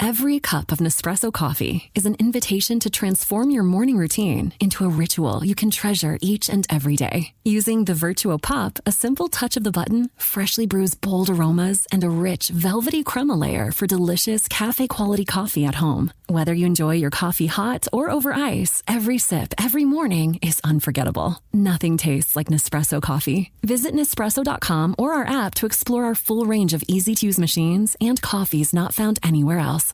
Every cup of Nespresso coffee is an invitation to transform your morning routine into a ritual you can treasure each and every day. Using the Virtuo Pup, a simple touch of the button freshly brews bold aromas and a rich, velvety crema layer for delicious cafe-quality coffee at home. Whether you enjoy your coffee hot or over ice, every sip, every morning is unforgettable. Nothing tastes like Nespresso coffee. Visit Nespresso.com or our app to explore our full range of easy-to-use machines and coffees not found anywhere else.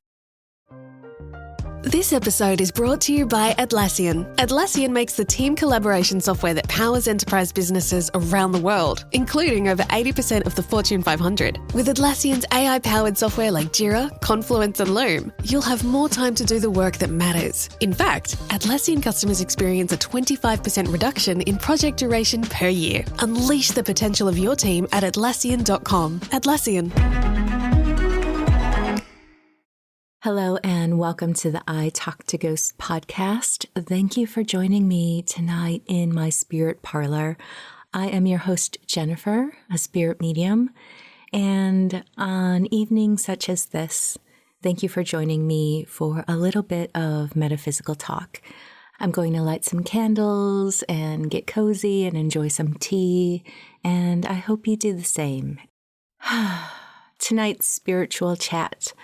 This episode is brought to you by Atlassian. Atlassian makes the team collaboration software that powers enterprise businesses around the world, including over 80% of the Fortune 500. With Atlassian's AI-powered software like Jira, Confluence, and Loom, you'll have more time to do the work that matters. In fact, Atlassian customers experience a 25% reduction in project duration per year. Unleash the potential of your team at Atlassian.com. Atlassian. Hello and welcome to the I Talk to Ghosts podcast. Thank you for joining me tonight in my spirit parlor. I am your host, Jennifer, a spirit medium. And on evenings such as this, thank you for joining me for a little bit of metaphysical talk. I'm going to light some candles and get cozy and enjoy some tea, and I hope you do the same. Tonight's spiritual chat.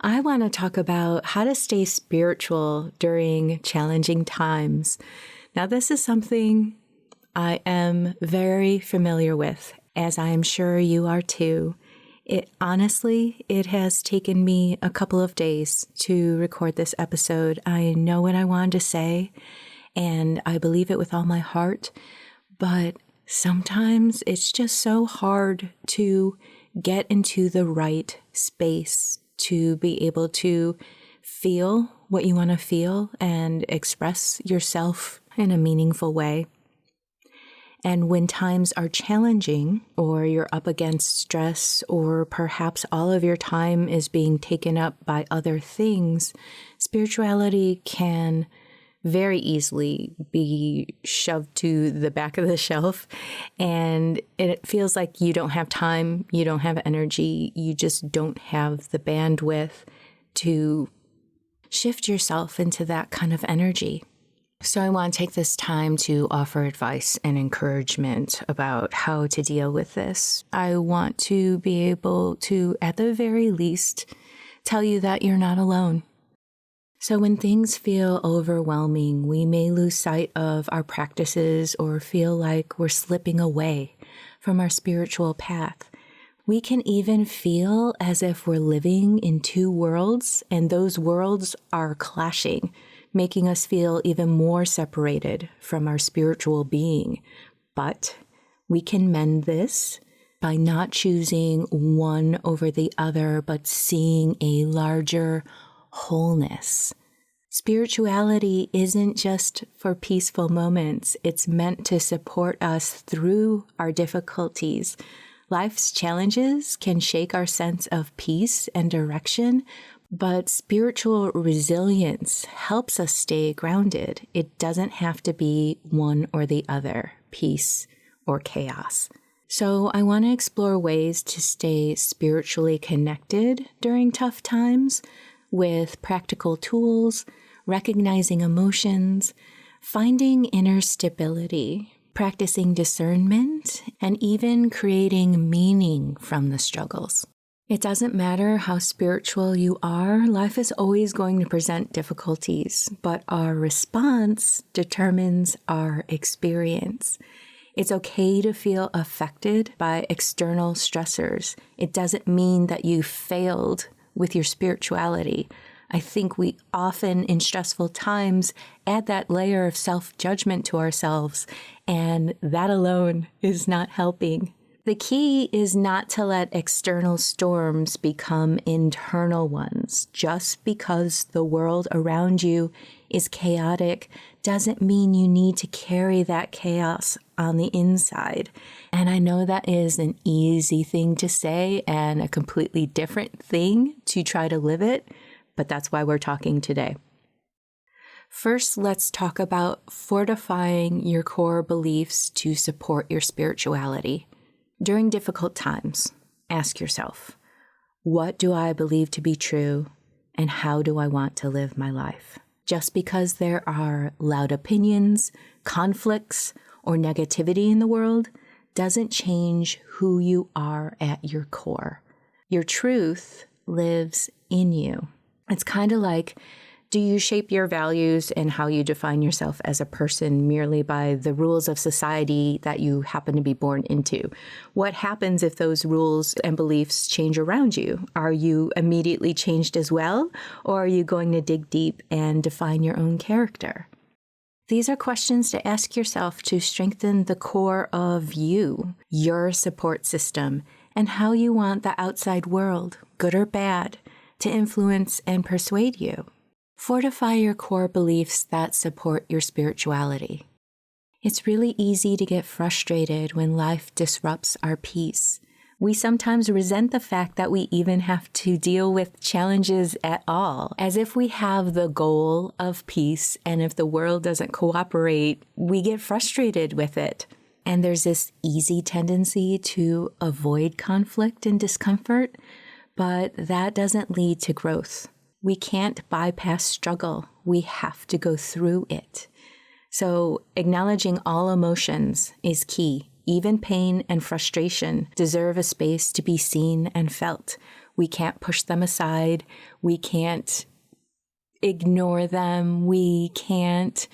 I want to talk about how to stay spiritual during challenging times. Now, this is something I am very familiar with, as I am sure you are too. It has taken me a couple of days to record this episode. I know what I wanted to say, and I believe it with all my heart, but sometimes it's just so hard to get into the right space to be able to feel what you want to feel and express yourself in a meaningful way. And when times are challenging, or you're up against stress, or perhaps all of your time is being taken up by other things, spirituality can very easily be shoved to the back of the shelf, and it feels like you don't have time, you don't have energy, you just don't have the bandwidth to shift yourself into that kind of energy. So I want to take this time to offer advice and encouragement about how to deal with this. I want to be able to, at the very least, tell you that you're not alone. So when things feel overwhelming, we may lose sight of our practices or feel like we're slipping away from our spiritual path. We can even feel as if we're living in two worlds, and those worlds are clashing, making us feel even more separated from our spiritual being. But we can mend this by not choosing one over the other, but seeing a larger wholeness. Spirituality isn't just for peaceful moments. It's meant to support us through our difficulties. Life's challenges can shake our sense of peace and direction, but spiritual resilience helps us stay grounded. It doesn't have to be one or the other, peace or chaos. So I want to explore ways to stay spiritually connected during tough times, with practical tools, recognizing emotions, finding inner stability, practicing discernment, and even creating meaning from the struggles. It doesn't matter how spiritual you are, life is always going to present difficulties, but our response determines our experience. It's okay to feel affected by external stressors. It doesn't mean that you failed with your spirituality. I think we often, in stressful times, add that layer of self-judgment to ourselves, and that alone is not helping. The key is not to let external storms become internal ones. Just because the world around you is chaotic doesn't mean you need to carry that chaos on the inside. And I know that is an easy thing to say and a completely different thing to try to live it, but that's why we're talking today. First, let's talk about fortifying your core beliefs to support your spirituality. During difficult times, ask yourself, what do I believe to be true, and how do I want to live my life? Just because there are loud opinions, conflicts, or negativity in the world doesn't change who you are at your core. Your truth lives in you. It's kind of like, do you shape your values and how you define yourself as a person merely by the rules of society that you happen to be born into? What happens if those rules and beliefs change around you? Are you immediately changed as well, or are you going to dig deep and define your own character? These are questions to ask yourself to strengthen the core of you, your support system, and how you want the outside world, good or bad, to influence and persuade you. Fortify your core beliefs that support your spirituality. It's really easy to get frustrated when life disrupts our peace. We sometimes resent the fact that we even have to deal with challenges at all, as if we have the goal of peace, and if the world doesn't cooperate, we get frustrated with it. And there's this easy tendency to avoid conflict and discomfort, but that doesn't lead to growth. We can't bypass struggle. We have to go through it. So acknowledging all emotions is key. Even pain and frustration deserve a space to be seen and felt. We can't push them aside. We can't ignore them. We can't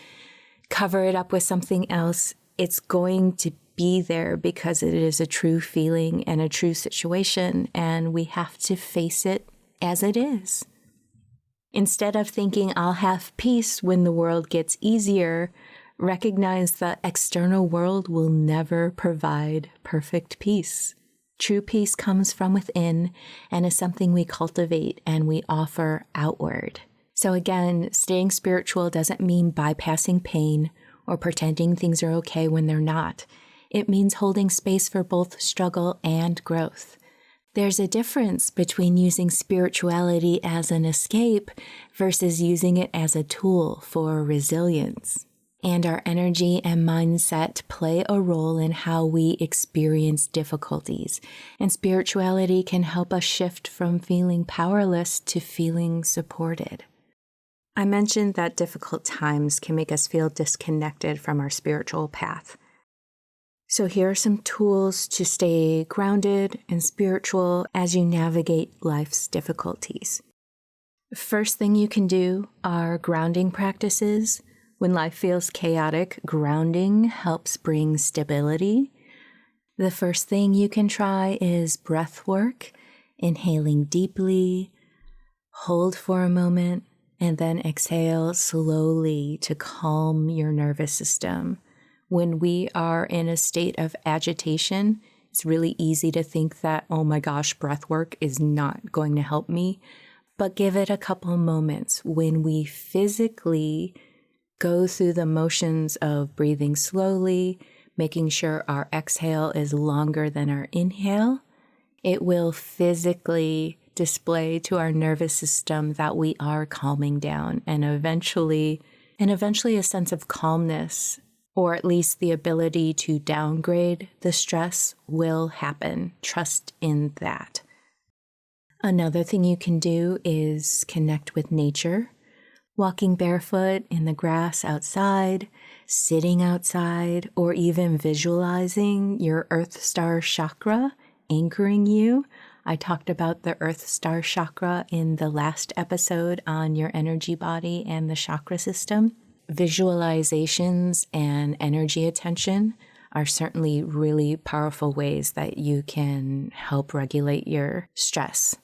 cover it up with something else. It's going to be there because it is a true feeling and a true situation, and we have to face it as it is. Instead of thinking I'll have peace when the world gets easier, recognize the external world will never provide perfect peace. True peace comes from within and is something we cultivate and we offer outward. So again, staying spiritual doesn't mean bypassing pain or pretending things are okay when they're not. It means holding space for both struggle and growth. There's a difference between using spirituality as an escape versus using it as a tool for resilience. And our energy and mindset play a role in how we experience difficulties. And spirituality can help us shift from feeling powerless to feeling supported. I mentioned that difficult times can make us feel disconnected from our spiritual path. So here are some tools to stay grounded and spiritual as you navigate life's difficulties. First thing you can do are grounding practices. When life feels chaotic, grounding helps bring stability. The first thing you can try is breath work, inhaling deeply, hold for a moment, and then exhale slowly to calm your nervous system. When we are in a state of agitation, it's really easy to think that, oh my gosh, breath work is not going to help me. But give it a couple moments. When we physically go through the motions of breathing slowly, making sure our exhale is longer than our inhale, it will physically display to our nervous system that we are calming down, and eventually a sense of calmness, or at least the ability to downgrade the stress, will happen. Trust in that. Another thing you can do is connect with nature. Walking barefoot in the grass outside, sitting outside, or even visualizing your Earth Star chakra anchoring you. I talked about the Earth Star chakra in the last episode on your energy body and the chakra system. Visualizations and energy attention are certainly really powerful ways that you can help regulate your stress.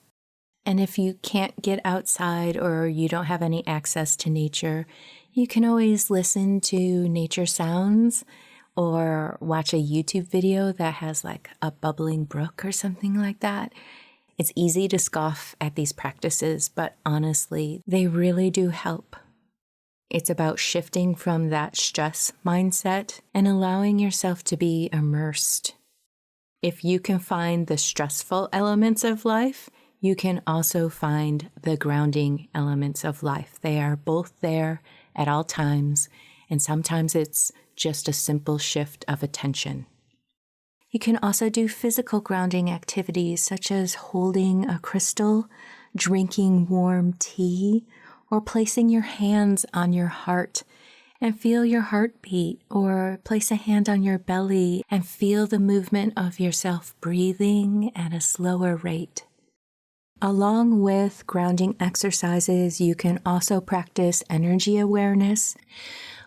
And if you can't get outside or you don't have any access to nature, you can always listen to nature sounds or watch a YouTube video that has like a bubbling brook or something like that. It's easy to scoff at these practices, but honestly, they really do help. It's about shifting from that stress mindset and allowing yourself to be immersed. If you can find the stressful elements of life, you can also find the grounding elements of life. They are both there at all times, and sometimes it's just a simple shift of attention. You can also do physical grounding activities such as holding a crystal, drinking warm tea, or placing your hands on your heart and feel your heartbeat, or place a hand on your belly and feel the movement of yourself breathing at a slower rate. Along with grounding exercises, you can also practice energy awareness.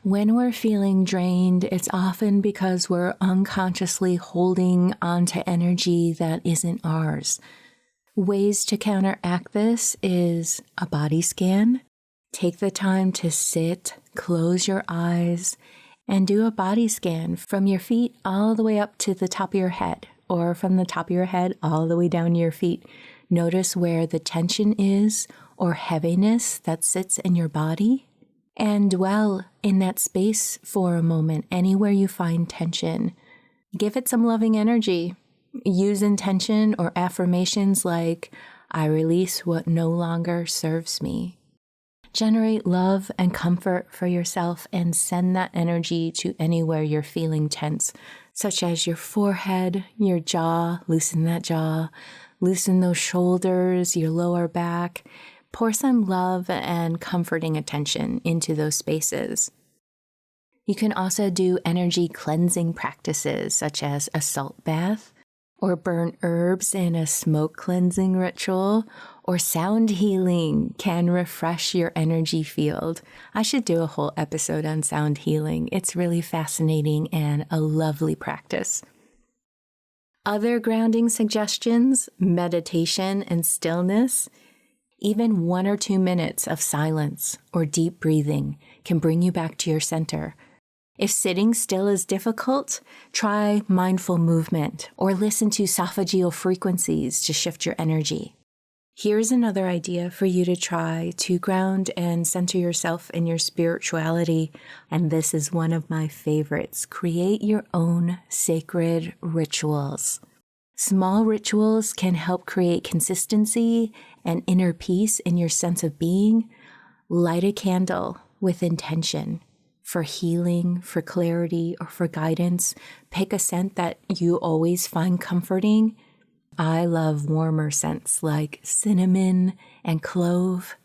When we're feeling drained, it's often because we're unconsciously holding onto energy that isn't ours. Ways to counteract this is a body scan. Take the time to sit, close your eyes, and do a body scan from your feet all the way up to the top of your head, or from the top of your head all the way down your feet. Notice where the tension is or heaviness that sits in your body, and dwell in that space for a moment, anywhere you find tension. Give it some loving energy. Use intention or affirmations like, I release what no longer serves me. Generate love and comfort for yourself and send that energy to anywhere you're feeling tense, such as your forehead, your jaw. Loosen that jaw, loosen those shoulders, your lower back. Pour some love and comforting attention into those spaces. You can also do energy cleansing practices such as a salt bath, or burn herbs in a smoke cleansing ritual, or sound healing can refresh your energy field. I should do a whole episode on sound healing. It's really fascinating and a lovely practice. Other grounding suggestions, meditation and stillness. Even 1 or 2 minutes of silence or deep breathing can bring you back to your center. If sitting still is difficult, try mindful movement or listen to esophageal frequencies to shift your energy. Here's another idea for you to try to ground and center yourself in your spirituality, and this is one of my favorites. Create your own sacred rituals. Small rituals can help create consistency and inner peace in your sense of being. Light a candle with intention for healing, for clarity, or for guidance. Pick a scent that you always find comforting. I love warmer scents like cinnamon and clove.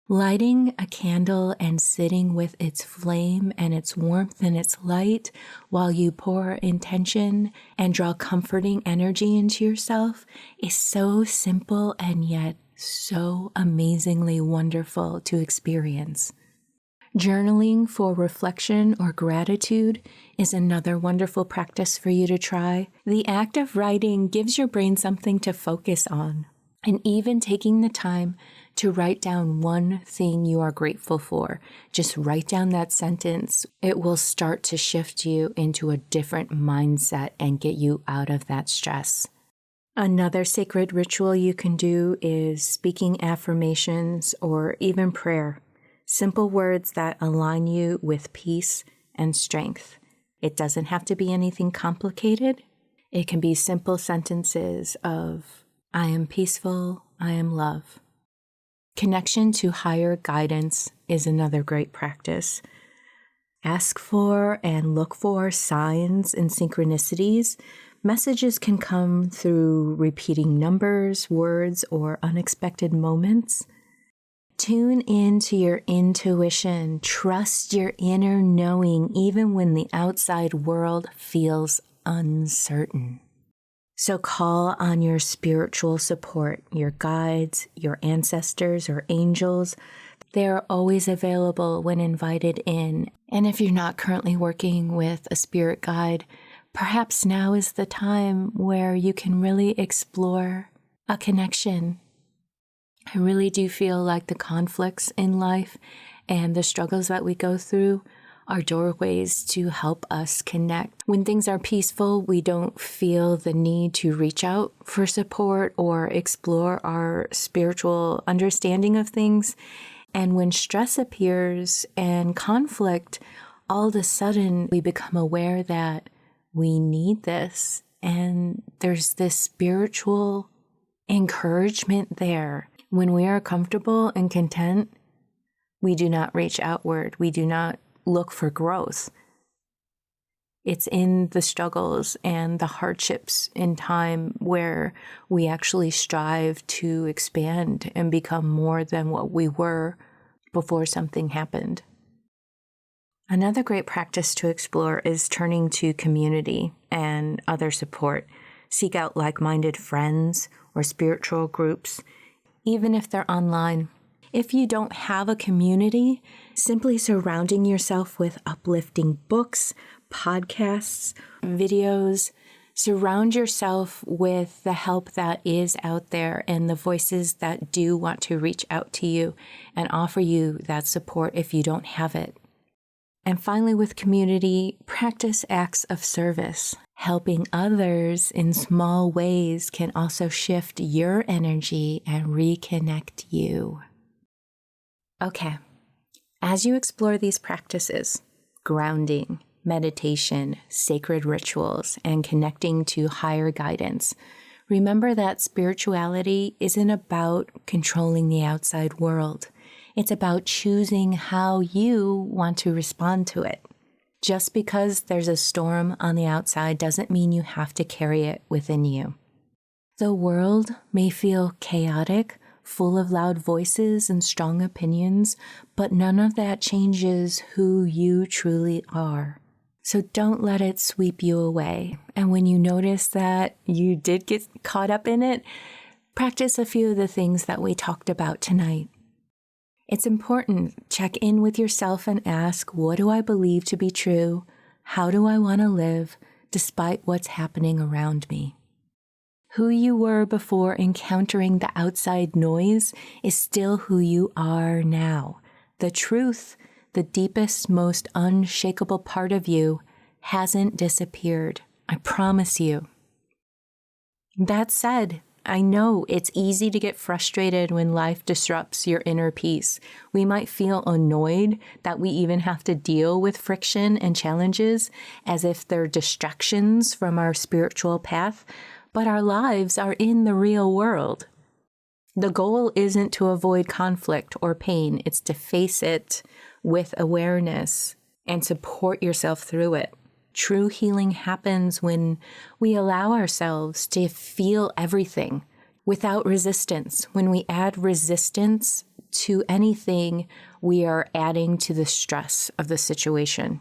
Lighting a candle and sitting with its flame and its warmth and its light while you pour intention and draw comforting energy into yourself is so simple and yet so amazingly wonderful to experience. Journaling for reflection or gratitude is another wonderful practice for you to try. The act of writing gives your brain something to focus on, and even taking the time to write down one thing you are grateful for, just write down that sentence. It will start to shift you into a different mindset and get you out of that stress. Another sacred ritual you can do is speaking affirmations or even prayer. Simple words that align you with peace and strength. It doesn't have to be anything complicated. It can be simple sentences of, I am peaceful, I am love. Connection to higher guidance is another great practice. Ask for and look for signs and synchronicities. Messages can come through repeating numbers, words, or unexpected moments. Tune into your intuition. Trust your inner knowing even when the outside world feels uncertain. So call on your spiritual support, your guides, your ancestors, or angels. They are always available when invited in. And if you're not currently working with a spirit guide, perhaps now is the time where you can really explore a connection. I really do feel like the conflicts in life and the struggles that we go through are doorways to help us connect. When things are peaceful, we don't feel the need to reach out for support or explore our spiritual understanding of things. And when stress appears and conflict, all of a sudden we become aware that we need this. And there's this spiritual encouragement there. When we are comfortable and content, we do not reach outward. We do not look for growth. It's in the struggles and the hardships in time where we actually strive to expand and become more than what we were before something happened. Another great practice to explore is turning to community and other support. Seek out like-minded friends or spiritual groups, even if they're online. If you don't have a community, simply surrounding yourself with uplifting books, podcasts, videos, surround yourself with the help that is out there and the voices that do want to reach out to you and offer you that support if you don't have it. And finally, with community, practice acts of service. Helping others in small ways can also shift your energy and reconnect you. Okay, as you explore these practices, grounding, meditation, sacred rituals, and connecting to higher guidance, remember that spirituality isn't about controlling the outside world. It's about choosing how you want to respond to it. Just because there's a storm on the outside doesn't mean you have to carry it within you. The world may feel chaotic, full of loud voices and strong opinions, but none of that changes who you truly are. So don't let it sweep you away. And when you notice that you did get caught up in it, practice a few of the things that we talked about tonight. It's important. Check in with yourself and ask, what do I believe to be true? How do I want to live despite what's happening around me? Who you were before encountering the outside noise is still who you are now. The truth, the deepest, most unshakable part of you, hasn't disappeared. I promise you. That said, I know it's easy to get frustrated when life disrupts your inner peace. We might feel annoyed that we even have to deal with friction and challenges as if they're distractions from our spiritual path, but our lives are in the real world. The goal isn't to avoid conflict or pain, it's to face it with awareness and support yourself through it. True healing happens when we allow ourselves to feel everything without resistance. When we add resistance to anything, we are adding to the stress of the situation.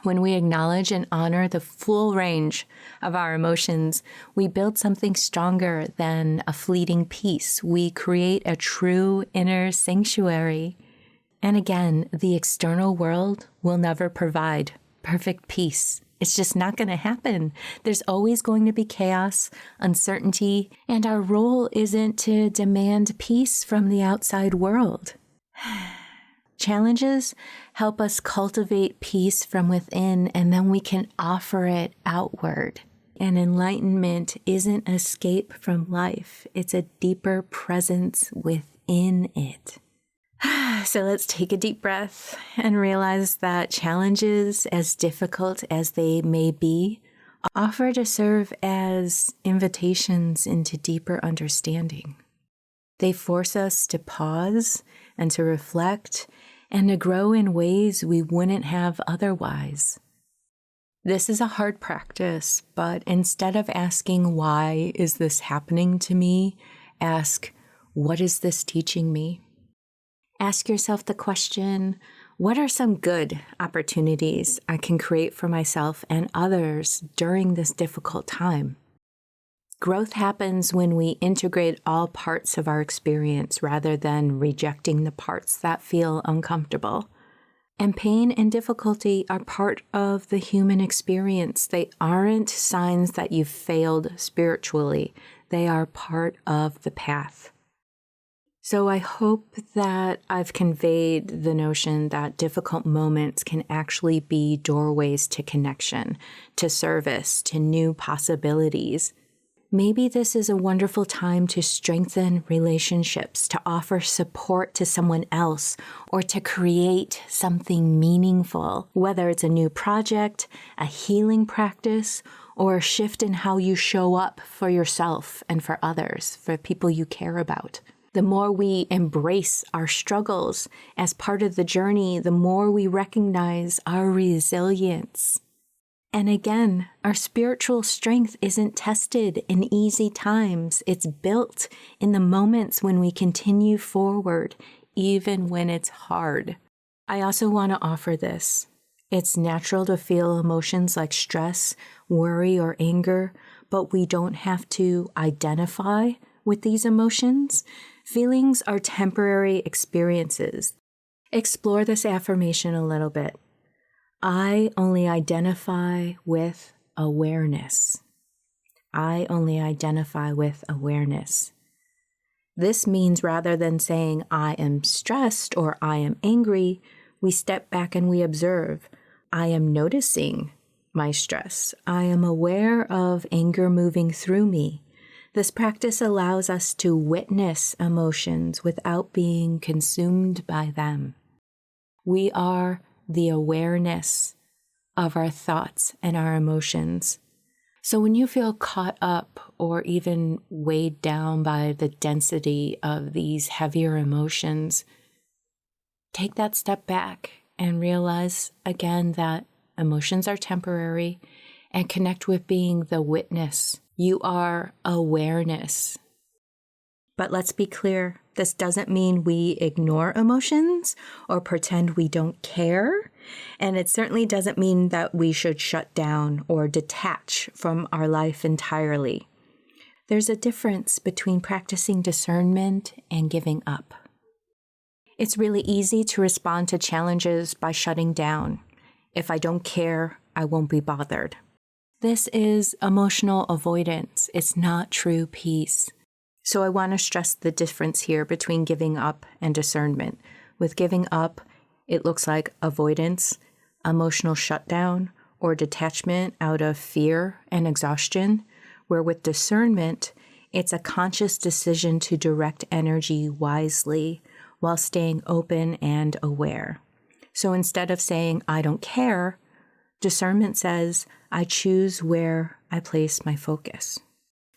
When we acknowledge and honor the full range of our emotions, we build something stronger than a fleeting peace. We create a true inner sanctuary. And again, the external world will never provide perfect peace. It's just not going to happen. There's always going to be chaos, uncertainty, and our role isn't to demand peace from the outside world. Challenges help us cultivate peace from within, and then we can offer it outward. And enlightenment isn't escape from life. It's a deeper presence within it. So let's take a deep breath and realize that challenges, as difficult as they may be, offer to serve as invitations into deeper understanding. They force us to pause and to reflect and to grow in ways we wouldn't have otherwise. This is a hard practice, but instead of asking, why is this happening to me? Ask, what is this teaching me? Ask yourself the question, what are some good opportunities I can create for myself and others during this difficult time? Growth happens when we integrate all parts of our experience rather than rejecting the parts that feel uncomfortable. And pain and difficulty are part of the human experience. They aren't signs that you've failed spiritually. They are part of the path. So I hope that I've conveyed the notion that difficult moments can actually be doorways to connection, to service, to new possibilities. Maybe this is a wonderful time to strengthen relationships, to offer support to someone else, or to create something meaningful, whether it's a new project, a healing practice, or a shift in how you show up for yourself and for others, for people you care about. The more we embrace our struggles as part of the journey, the more we recognize our resilience. And again, our spiritual strength isn't tested in easy times. It's built in the moments when we continue forward, even when it's hard. I also want to offer this. It's natural to feel emotions like stress, worry, or anger, but we don't have to identify with these emotions. Feelings are temporary experiences. Explore this affirmation a little bit. I only identify with awareness. I only identify with awareness. This means rather than saying I am stressed or I am angry, we step back and we observe. I am noticing my stress. I am aware of anger moving through me. This practice allows us to witness emotions without being consumed by them. We are the awareness of our thoughts and our emotions. So when you feel caught up or even weighed down by the density of these heavier emotions, take that step back and realize again that emotions are temporary and connect with being the witness. You are awareness. But let's be clear, this doesn't mean we ignore emotions or pretend we don't care. And it certainly doesn't mean that we should shut down or detach from our life entirely. There's a difference between practicing discernment and giving up. It's really easy to respond to challenges by shutting down. If I don't care, I won't be bothered. This is emotional avoidance. It's not true peace. So I want to stress the difference here between giving up and discernment. With giving up, it looks like avoidance, emotional shutdown, or detachment out of fear and exhaustion, where with discernment, it's a conscious decision to direct energy wisely while staying open and aware. So instead of saying, I don't care, discernment says, I choose where I place my focus.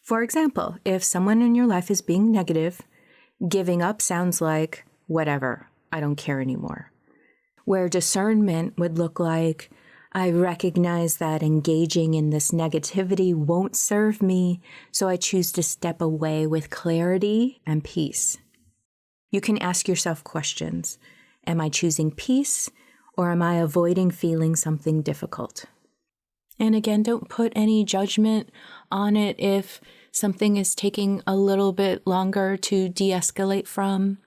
For example, if someone in your life is being negative, giving up sounds like, whatever, I don't care anymore. Where discernment would look like, I recognize that engaging in this negativity won't serve me, so I choose to step away with clarity and peace. You can ask yourself questions. Am I choosing peace, or am I avoiding feeling something difficult? And again, don't put any judgment on it if something is taking a little bit longer to de-escalate from,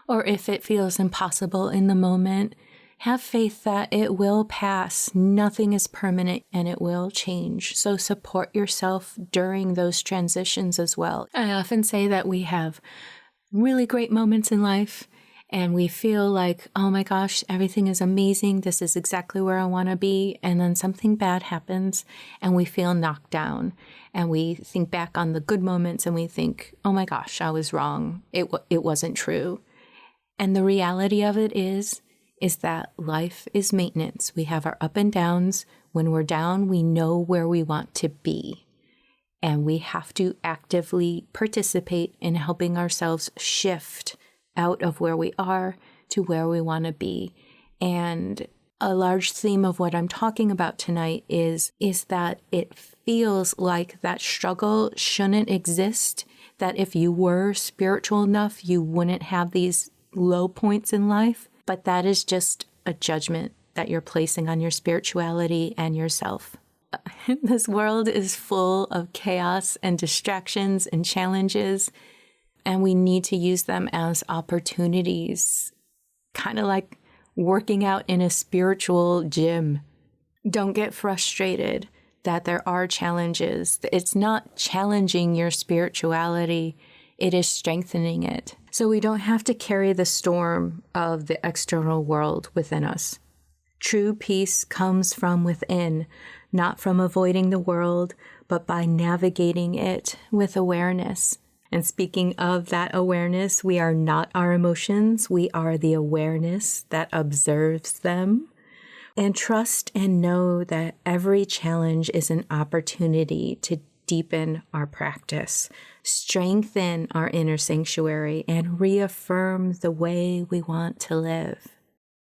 or if it feels impossible in the moment. Have faith that it will pass. Nothing is permanent and it will change. So support yourself during those transitions as well. I often say that we have really great moments in life and we feel like, oh my gosh, everything is amazing. This is exactly where I want to be. And then something bad happens and we feel knocked down. And we think back on the good moments and we think, oh my gosh, I was wrong. It wasn't true. And the reality of it is that life is maintenance. We have our up and downs. When we're down, we know where we want to be. And we have to actively participate in helping ourselves shift out of where we are to where we want to be. And a large theme of what I'm talking about tonight is that it feels like that struggle shouldn't exist, that if you were spiritual enough, you wouldn't have these low points in life. But that is just a judgment that you're placing on your spirituality and yourself. This world is full of chaos and distractions and challenges, and we need to use them as opportunities, kind of like working out in a spiritual gym. Don't get frustrated that there are challenges. It's not challenging your spirituality, it is strengthening it. So we don't have to carry the storm of the external world within us. True peace comes from within, not from avoiding the world, but by navigating it with awareness. And speaking of that awareness, we are not our emotions. We are the awareness that observes them. And trust and know that every challenge is an opportunity to deepen our practice, strengthen our inner sanctuary, and reaffirm the way we want to live.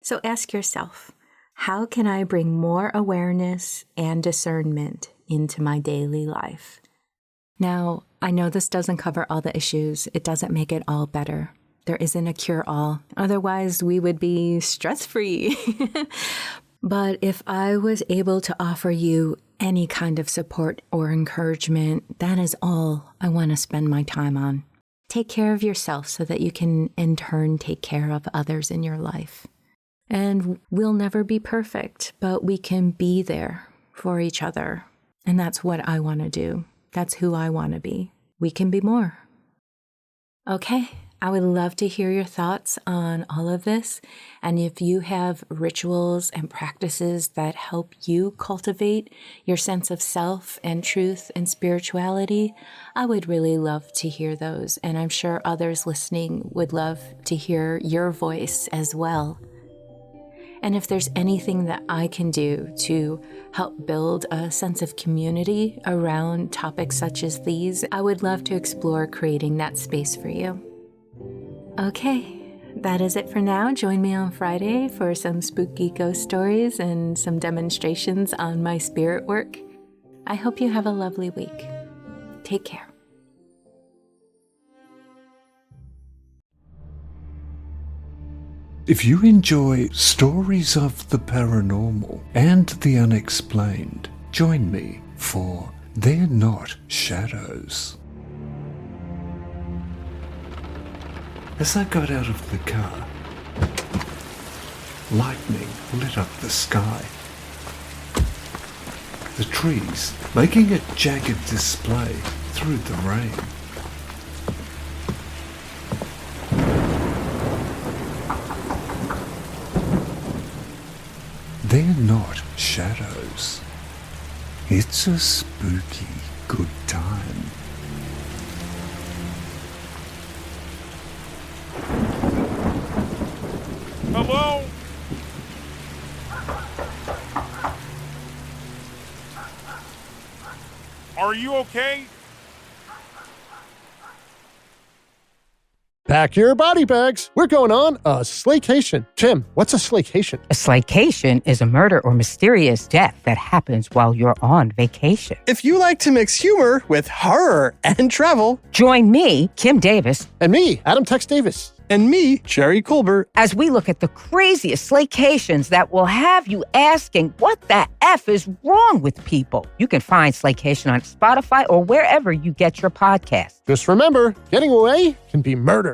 So ask yourself, How can I bring more awareness and discernment into my daily life? Now, I know this doesn't cover all the issues. It doesn't make it all better. There isn't a cure-all. Otherwise, we would be stress-free. But if I was able to offer you any kind of support or encouragement, that is all I want to spend my time on. Take care of yourself so that you can, in turn, take care of others in your life. And we'll never be perfect, but we can be there for each other. And that's what I want to do. That's who I want to be. We can be more. Okay, I would love to hear your thoughts on all of this. And if you have rituals and practices that help you cultivate your sense of self and truth and spirituality, I would really love to hear those. And I'm sure others listening would love to hear your voice as well. And if there's anything that I can do to help build a sense of community around topics such as these, I would love to explore creating that space for you. Okay, that is it for now. Join me on Friday for some spooky ghost stories and some demonstrations on my spirit work. I hope you have a lovely week. Take care. If you enjoy stories of the paranormal and the unexplained, join me for They're Not Shadows. As I got out of the car, lightning lit up the sky. The trees making a jagged display through the rain. They're not shadows. It's a spooky good time. Hello? Are you okay? Pack your body bags. We're going on a slaycation. Tim, what's a slaycation? A slaycation is a murder or mysterious death that happens while you're on vacation. If you like to mix humor with horror and travel, join me, Kim Davis, and me, Adam Tex Davis, and me, Jerry Colbert, as we look at the craziest slaycations that will have you asking, what the F is wrong with people? You can find Slaycation on Spotify or wherever you get your podcasts. Just remember, getting away can be murder.